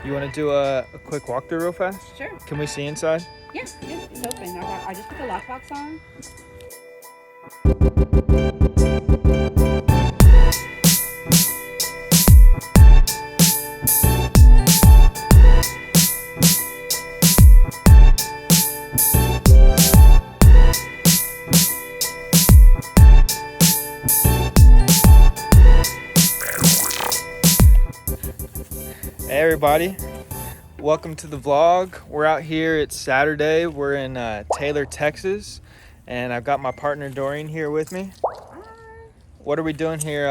You want to do a quick walkthrough real fast? Sure. Can we see inside? Yeah, it's open. I just put the lockbox on. Hey everybody, welcome to the vlog. We're out here, it's Saturday. We're in Taylor, Texas, and I've got my partner Doreen here with me. What are we doing here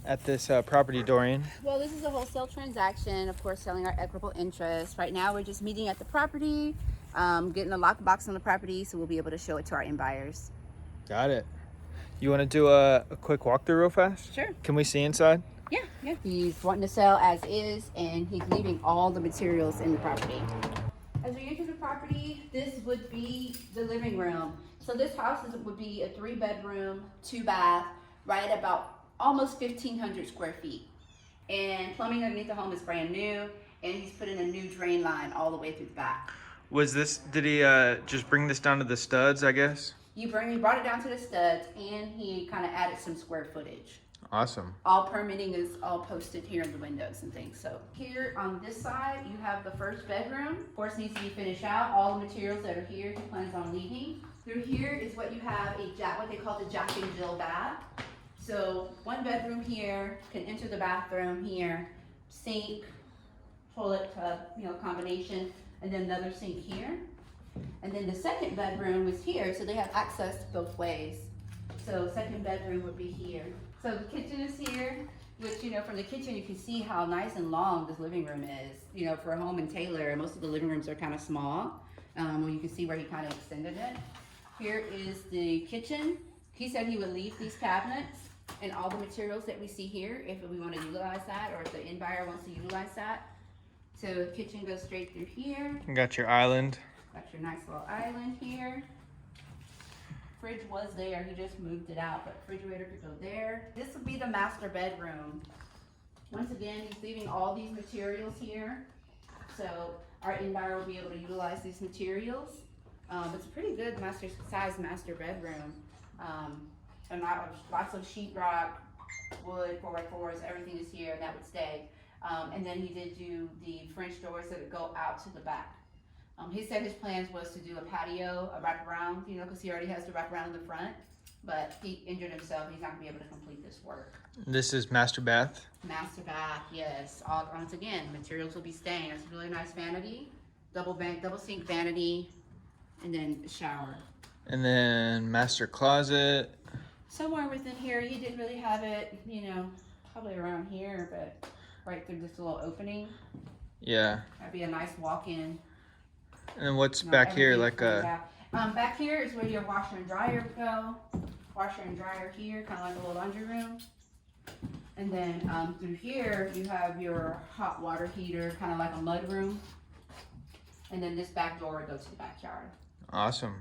at this property, Doreen? Well, this is a wholesale transaction, of course, selling our equitable interest. Right now, we're just meeting at the property, getting a lockbox on the property, so we'll be able to show it to our end buyers. Got it. You want to do a quick walkthrough real fast? Sure. Can we see inside? Yeah. He's wanting to sell as is, and he's leaving all the materials in the property. As we enter the property, this would be the living room. So this house would be a 3-bedroom, 2-bath, right at about almost 1,500 square feet. And plumbing underneath the home is brand new, and he's put in a new drain line all the way through the back. Did he just bring this down to the studs, I guess? He brought it down to the studs, and he kind of added some square footage. Awesome. All permitting is all posted here in the windows and things. So here on this side, you have the first bedroom. Of course, needs to be finished out. All the materials that are here, he plans on leaving. Through here is what you have what they call the Jack and Jill bath. So 1 bedroom here, can enter the bathroom here, sink, toilet tub, combination, and then another sink here. And then the second bedroom is here, so they have access both ways. So second bedroom would be here. So the kitchen is here, which, from the kitchen you can see how nice and long this living room is. For a home in Taylor, most of the living rooms are kind of small. Well, you can see where he kind of extended it. Here is the kitchen. He said he would leave these cabinets and all the materials that we see here if we want to utilize that, or if the end buyer wants to utilize that. So the kitchen goes straight through here. You got your island. Got your nice little island here. Fridge was there, he just moved it out, but refrigerator could go there. This would be the master bedroom. Once again, he's leaving all these materials here, so our end buyer will be able to utilize these materials. It's a pretty good size master bedroom. And lots of sheetrock, wood, 4x4s, everything is here, and that would stay. And then he did do the French doors that would go out to the back. He said his plans was to do a patio, a wraparound, because he already has the wraparound in the front, but he injured himself. He's not going to be able to complete this work. This is master bath? Master bath, yes. Once again, materials will be staying. It's a really nice vanity, double sink vanity, and then a shower. And then master closet. Somewhere within here, he didn't really have it, probably around here, but right through this little opening. Yeah. That'd be a nice walk-in. And then what's back here? Back here is where your washer and dryer would go. Washer and dryer here, kind of like a little laundry room. And then through here, you have your hot water heater, kind of like a mud room. And then this back door goes to the backyard. Awesome.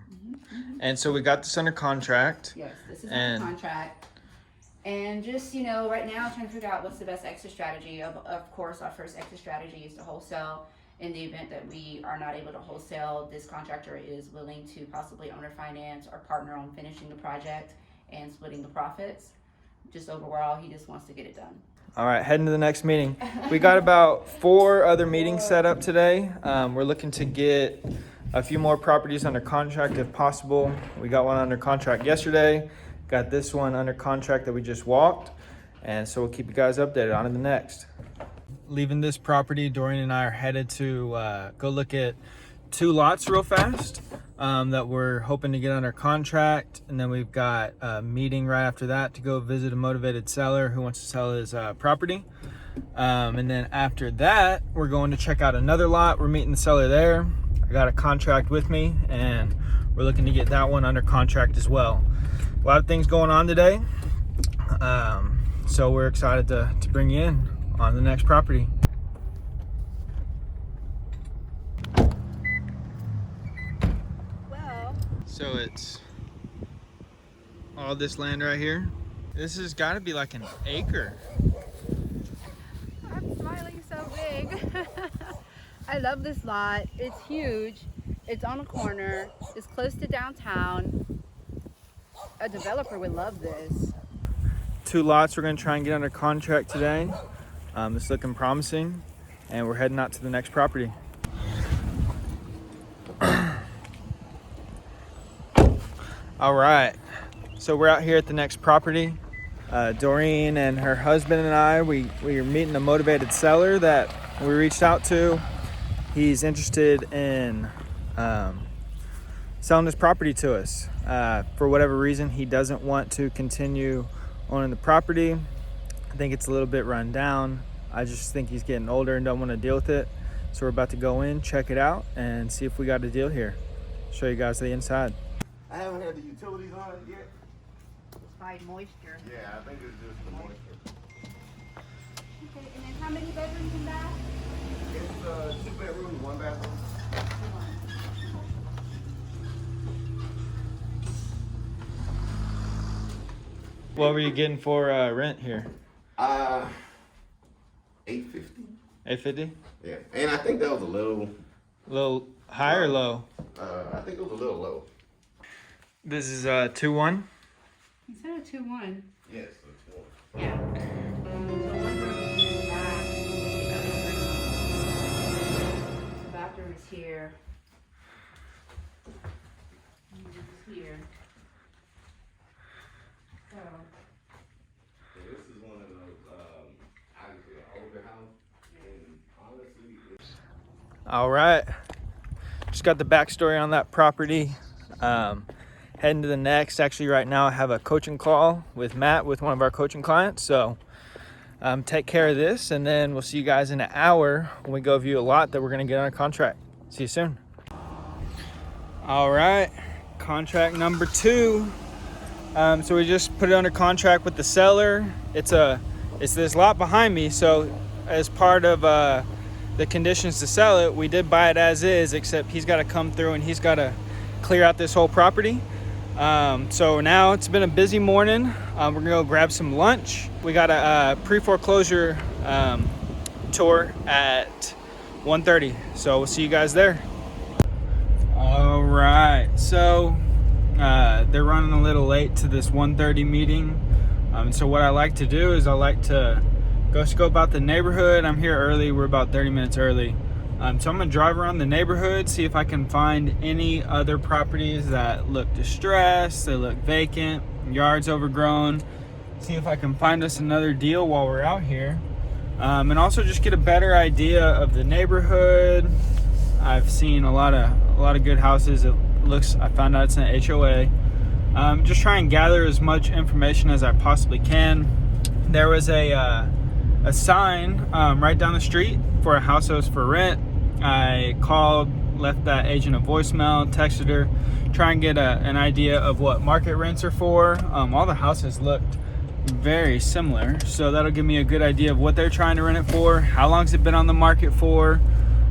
And so we got this under contract. Yes, this is under contract. And just, right now, trying to figure out what's the best exit strategy. Of course, our first exit strategy is to wholesale. In the event that we are not able to wholesale, this contractor is willing to possibly owner finance or partner on finishing the project and splitting the profits. Just overall, he just wants to get it done. All right, heading to the next meeting. We got about 4 other meetings set up today. We're looking to get a few more properties under contract if possible. We got one under contract yesterday. Got this one under contract that we just walked. And so we'll keep you guys updated on to the next. Leaving this property, Doreen and I are headed to go look at 2 lots real fast that we're hoping to get under contract. And then we've got a meeting right after that to go visit a motivated seller who wants to sell his property. And then after that, we're going to check out another lot. We're meeting the seller there. I got a contract with me, and we're looking to get that one under contract as well. A lot of things going on today. So we're excited to bring you in on the next property. Well, so it's all this land right here. This has got to be like an acre. I'm smiling so big. I love this lot. It's huge. It's on a corner. It's close to downtown. A developer would love this. 2 lots we're gonna try and get under contract today. It's looking promising, and we're heading out to the next property. All right, so we're out here at the next property. Doreen and her husband and I, we are meeting a motivated seller that we reached out to. He's interested in selling his property to us. For whatever reason, he doesn't want to continue owning the property. I think it's a little bit run down. I just think he's getting older and don't want to deal with it. So we're about to go in, check it out, and see if we got a deal here. Show you guys the inside. I haven't had the utilities on it yet. By moisture. Yeah, I think it's just the moisture. Okay, and then how many bedrooms in that? It's 2 bedrooms, 1 bathroom. What were you getting for rent here? $850. $850? Yeah, and I think that was a little. A little high or low? I think it was a little low. This is 2-1. You said a 2-1. Yes, it's more. Yeah. So one room is here in the back. The bathroom is here. And this is here. So. Yeah, this is one of those, obviously an older house, and honestly, All right, just got the backstory on that property. Heading to the next. Actually, right now I have a coaching call with Matt, with one of our coaching clients. So take care of this, and then we'll see you guys in an hour when we go view a lot that we're gonna get on a contract. See you soon. All right, contract number 2. So we just put it under contract with the seller. It's this lot behind me. So as part of the conditions to sell it, we did buy it as is, except he's got to come through and he's got to clear out this whole property. So now it's been a busy morning. We're gonna go grab some lunch. We got a pre-foreclosure tour at 1:30. So we'll see you guys there. All right, so they're running a little late to this 1:30 meeting. So what I like to do is I like to go scope out the neighborhood. I'm here early. We're about 30 minutes early. So I'm gonna drive around the neighborhood, see if I can find any other properties that look distressed, they look vacant, yards overgrown. See if I can find us another deal while we're out here. And also just get a better idea of the neighborhood. I've seen a lot of good houses. I found out it's an HOA. Just try and gather as much information as I possibly can. There was a sign right down the street for a house that was for rent. I called, left that agent a voicemail, texted her, try and get an idea of what market rents are for. All the houses looked very similar, so that'll give me a good idea of what they're trying to rent it for, how long's it been on the market for.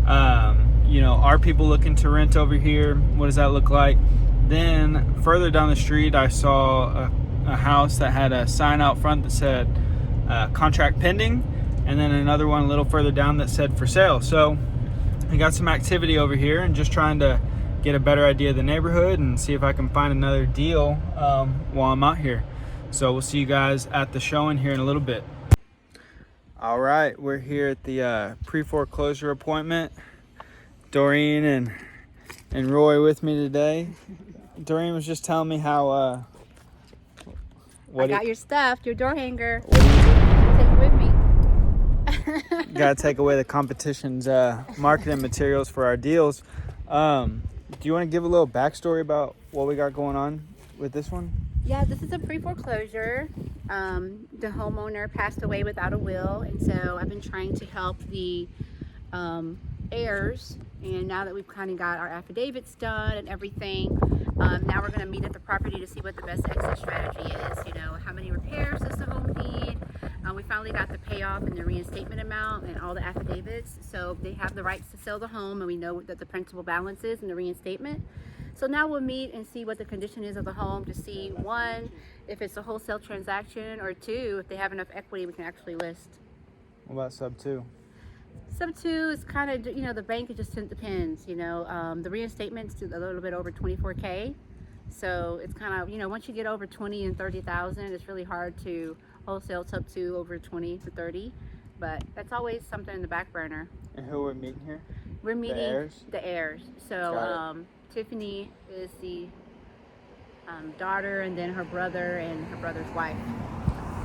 Are people looking to rent over here? What does that look like? Then further down the street, I saw a house that had a sign out front that said contract pending, and then another one a little further down that said for sale. So I got some activity over here and just trying to get a better idea of the neighborhood and see if I can find another deal while I'm out here. So we'll see you guys at the showing here in a little bit. All right, we're here at the pre-foreclosure appointment. Doreen and Roy with me today. Doreen was just telling me how I got your stuff, your door hanger. What do you do? Take it with me. Gotta take away the competition's marketing materials for our deals. Do you want to give a little backstory about what we got going on with this one? Yeah, this is a pre-foreclosure. The homeowner passed away without a will, and so I've been trying to help the heirs. And now that we've kind of got our affidavits done and everything, now we're going to meet at the property to see what the best exit strategy is. How many repairs does the home need? We finally got the payoff and the reinstatement amount and all the affidavits, so they have the rights to sell the home, and we know that the principal balance is in the reinstatement. So now we'll meet and see what the condition is of the home to see, 1, if it's a wholesale transaction, or 2, if they have enough equity we can actually list. What about sub 2? Sub 2 is kind of, you know, the bank, it just depends, you know. The reinstatement's a little bit over 24K. So it's kind of, you know, once you get over 20 and 30,000, it's really hard to wholesale sub 2 over 20 to 30. But that's always something in the back burner. And who we're meeting here? We're meeting heirs? the heirs. Got So Tiffany is the daughter, and then her brother and her brother's wife.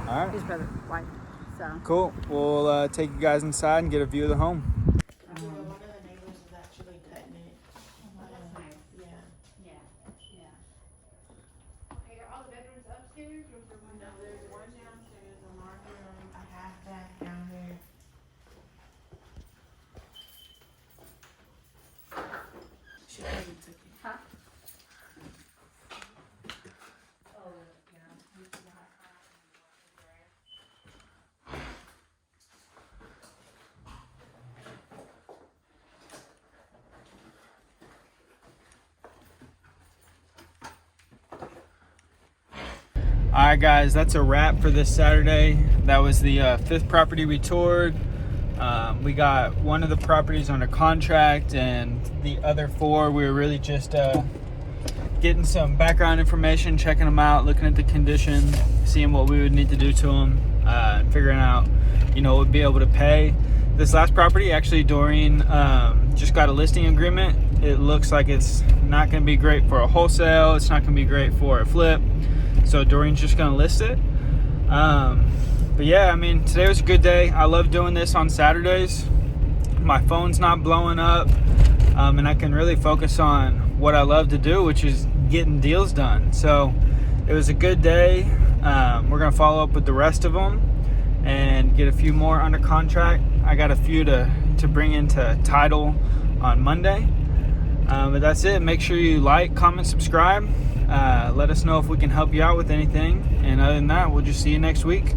All right. His brother's wife. So. Cool. We'll take you guys inside and get a view of the home. One of the neighbors is actually cutting it. Yeah. Okay, are all the bedrooms upstairs or is there one No, there's one downstairs, a larger room, a half bath down there. She already took it. Huh? All right, guys, that's a wrap for this Saturday. That was the 5th property we toured. We got one of the properties under contract, and the other 4 we were really just getting some background information, checking them out, looking at the condition, seeing what we would need to do to them, and figuring out, you know, what we'd be able to pay. This last property, actually, Doreen just got a listing agreement. It looks like it's not going to be great for a wholesale. It's not going to be great for a flip. So Doreen's just gonna list it. But yeah, I mean, today was a good day. I love doing this on Saturdays. My phone's not blowing up, and I can really focus on what I love to do, which is getting deals done. So it was a good day. We're gonna follow up with the rest of them and get a few more under contract. I got a few to bring into title on Monday. But that's it. Make sure you like, comment, subscribe. Let us know if we can help you out with anything. And other than that, we'll just see you next week.